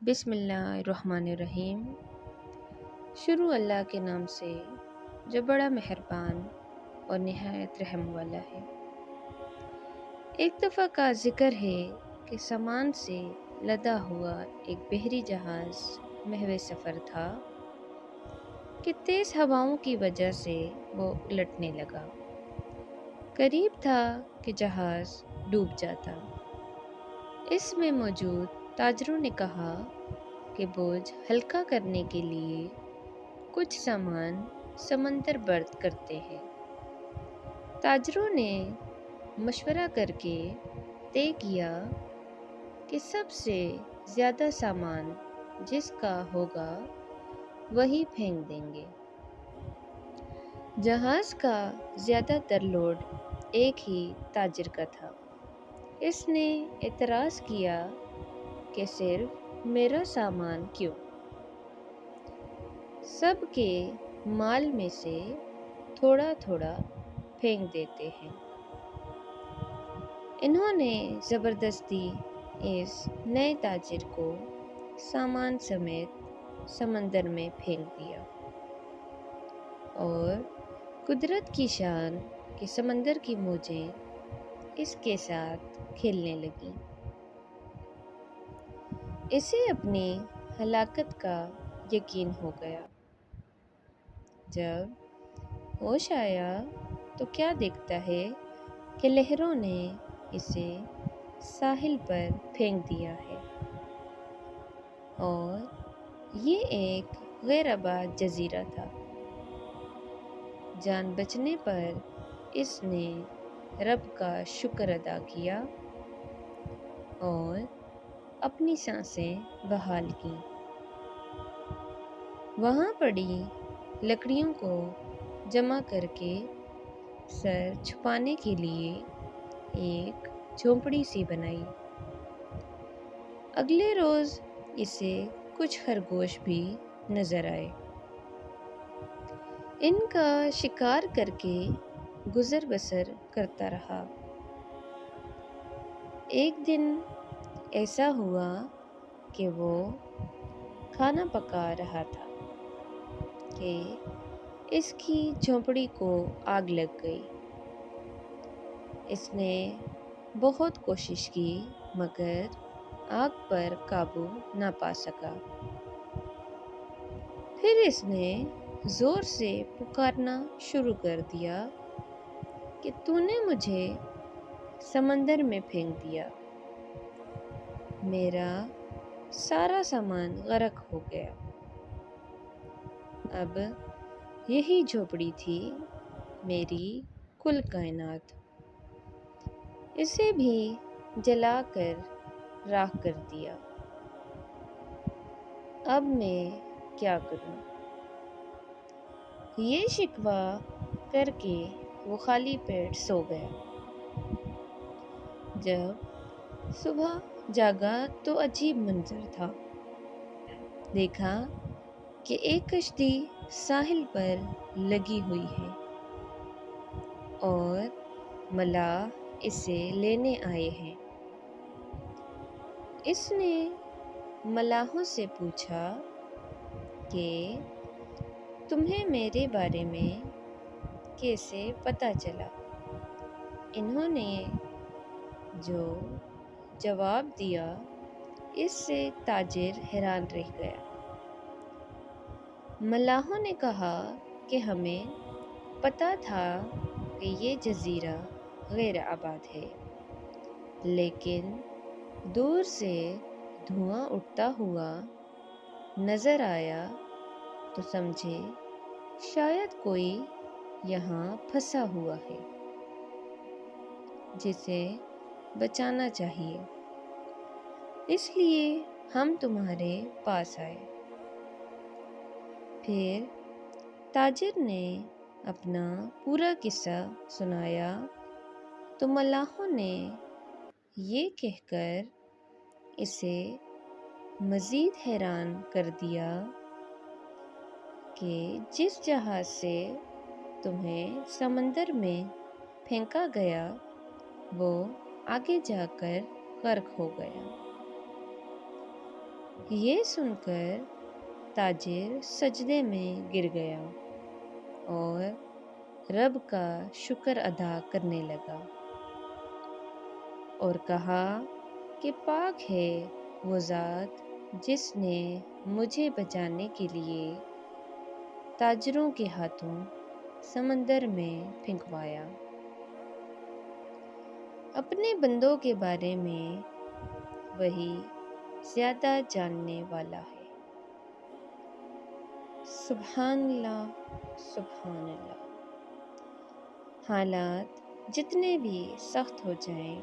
بسم اللہ الرحمن الرحیم۔ شروع اللہ کے نام سے جو بڑا مہربان اور نہایت رحم والا ہے۔ ایک دفعہ کا ذکر ہے کہ سامان سے لدا ہوا ایک بحری جہاز محو سفر تھا کہ تیز ہواؤں کی وجہ سے وہ الٹنے لگا۔ قریب تھا کہ جہاز ڈوب جاتا۔ اس میں موجود تاجروں نے کہا کہ بوجھ ہلکا کرنے کے لیے کچھ سامان سمندر برد کرتے ہیں۔ تاجروں نے مشورہ کر کے طے کیا کہ سب سے زیادہ سامان جس کا ہوگا وہی پھینک دیں گے۔ جہاز کا زیادہ تر لوڈ ایک ہی تاجر کا تھا۔ اس نے اعتراض کیا کہ صرف میرا سامان کیوں؟ سب کے مال میں سے تھوڑا تھوڑا پھینک دیتے ہیں۔ انہوں نے زبردستی اس نئے تاجر کو سامان سمیت سمندر میں پھینک دیا، اور قدرت کی شان کہ سمندر کی موجیں اس کے ساتھ کھیلنے لگیں۔ اسے اپنی ہلاکت کا یقین ہو گیا۔ جب ہوش آیا تو کیا دیکھتا ہے کہ لہروں نے اسے ساحل پر پھینک دیا ہے، اور یہ ایک غیر آباد جزیرہ تھا۔ جان بچنے پر اس نے رب کا شکر ادا کیا اور اپنی سانسیں بحال کیں۔ وہاں پڑی لکڑیوں کو جمع کر کے سر چھپانے کے لیے ایک جھونپڑی سی بنائی۔ اگلے روز اسے کچھ خرگوش بھی نظر آئے۔ ان کا شکار کر کے گزر بسر کرتا رہا۔ ایک دن ایسا ہوا کہ وہ کھانا پکا رہا تھا کہ اس کی جھونپڑی کو آگ لگ گئی۔ اس نے بہت کوشش کی مگر آگ پر قابو نہ پا سکا۔ پھر اس نے زور سے پکارنا شروع کر دیا کہ تو نے مجھے سمندر میں پھینک دیا، میرا سارا سامان غرق ہو گیا۔ اب یہی جھونپڑی تھی میری کل کائنات، اسے بھی جلا کر راکھ کر دیا۔ اب میں کیا کروں؟ یہ شکوہ کر کے وہ خالی پیٹ سو گیا۔ جب صبح جاگا تو عجیب منظر تھا۔ دیکھا کہ ایک کشتی ساحل پر لگی ہوئی ہے اور ملاح اسے لینے آئے ہیں۔ اس نے ملاحوں سے پوچھا کہ تمہیں میرے بارے میں کیسے پتہ چلا؟ انہوں نے جو جواب دیا اس سے تاجر حیران رہ گیا۔ ملاحوں نے کہا کہ ہمیں پتہ تھا کہ یہ جزیرہ غیر آباد ہے، لیکن دور سے دھواں اٹھتا ہوا نظر آیا تو سمجھے شاید کوئی یہاں پھنسا ہوا ہے جسے بچانا چاہیے، اس لیے ہم تمہارے پاس آئے۔ پھر تاجر نے اپنا پورا قصہ سنایا تو ملاحوں نے یہ کہہ کر اسے مزید حیران کر دیا کہ جس جہاز سے تمہیں سمندر میں پھینکا گیا وہ آگے جا کر غرق ہو گیا۔ یہ سن کر تاجر سجدے میں گر گیا اور رب کا شکر ادا کرنے لگا اور کہا کہ پاک ہے وہ ذات جس نے مجھے بچانے کے لیے تاجروں کے ہاتھوں سمندر میں پھینکوایا۔ اپنے بندوں کے بارے میں وہی زیادہ جاننے والا ہے۔ سبحان اللہ، سبحان اللہ۔ حالات جتنے بھی سخت ہو جائیں،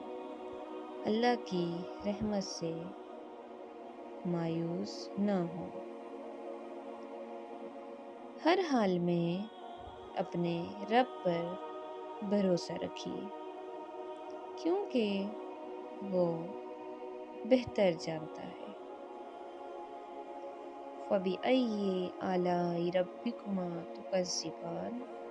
اللہ کی رحمت سے مایوس نہ ہوں۔ ہر حال میں اپنے رب پر بھروسہ رکھیے، کیونکہ وہ بہتر جانتا ہے۔ فَبِأَيِّ آلَاءِ رَبِّكُمَا تُكَذِّبَانِ